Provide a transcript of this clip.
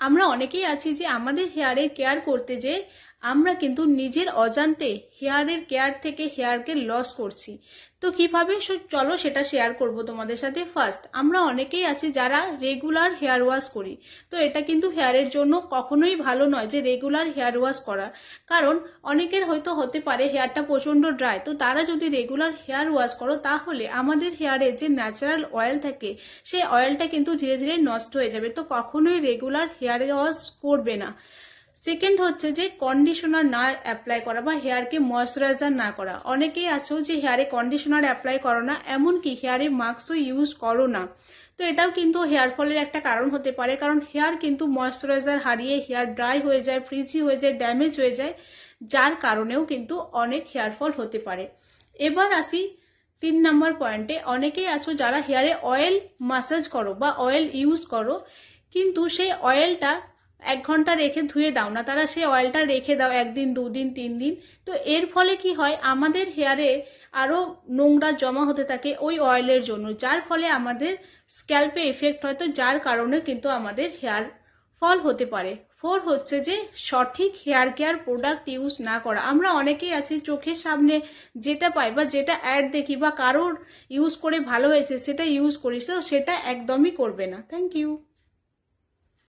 আমরা অনেকেই আছি যে আমাদের হেয়ারের কেয়ার করতে যে আমরা কিন্তু নিজের অজান্তে হেয়ারের কেয়ার থেকে হেয়ারকে লস করছি। তো কিভাবে, চলো সেটা শেয়ার করব তোমাদের সাথে। ফার্স্ট, আমরা অনেকেই আছি যারা রেগুলার হেয়ার ওয়াশ করি। তো এটা কিন্তু হেয়ারের জন্য কখনোই ভালো নয় যে রেগুলার হেয়ার ওয়াশ করা, কারণ অনেকের হয়তো হতে পারে হেয়ারটা প্রচণ্ড ড্রাই। তো তারা যদি রেগুলার হেয়ার ওয়াশ করো তাহলে আমাদের হেয়ারে যে ন্যাচারাল অয়েল থাকে সেই অয়েলটা কিন্তু ধীরে ধীরে নষ্ট হয়ে যাবে। তো কখনোই রেগুলার হেয়ার ওয়াশ করবে না। সেকেন্ড হচ্ছে যে কন্ডিশনার না অ্যাপ্লাই করা বা হেয়ারকে ময়শ্চারাইজার না করা। অনেকেই আছো যে হেয়ারে কন্ডিশনার অ্যাপ্লাই করো না, এমনকি হেয়ারে মাস্কও ইউজ করো না। তো এটাও কিন্তু হেয়ার ফলের একটা কারণ হতে পারে, কারণ হেয়ার কিন্তু ময়শ্চারাইজার হারিয়ে হেয়ার ড্রাই হয়ে যায়, ফ্রিজি হয়ে যায়, ড্যামেজ হয়ে যায়, যার কারণেও কিন্তু অনেক হেয়ার ফল হতে পারে। এবার আসি 3 নম্বর পয়েন্টে। অনেকেই আছো যারা হেয়ারে অয়েল মাসাজ করো বা অয়েল ইউজ করো, কিন্তু সেই অয়েলটা 1 ঘন্টা রেখে ধুয়ে দাও না, তারা সেই অয়েলটা রেখে দাও 1 দিন 2 দিন 3 দিন। তো এর ফলে কি হয়, আমাদের হেয়ারে আরও নোংরা জমা হতে থাকে ওই অয়েলের জন্য, যার ফলে আমাদের স্ক্যাল্পে এফেক্ট হয়। তো যার কারণে কিন্তু আমাদের হেয়ার ফল হতে পারে। 4 হচ্ছে যে সঠিক হেয়ার কেয়ার প্রোডাক্ট ইউজ না করা। আমরা অনেকেই আছি চোখের সামনে যেটা পাই বা যেটা অ্যাড দেখি বা কারোর ইউজ করে ভালো হয়েছে সেটা ইউজ করি, তো সেটা একদমই করবে না। Thank you.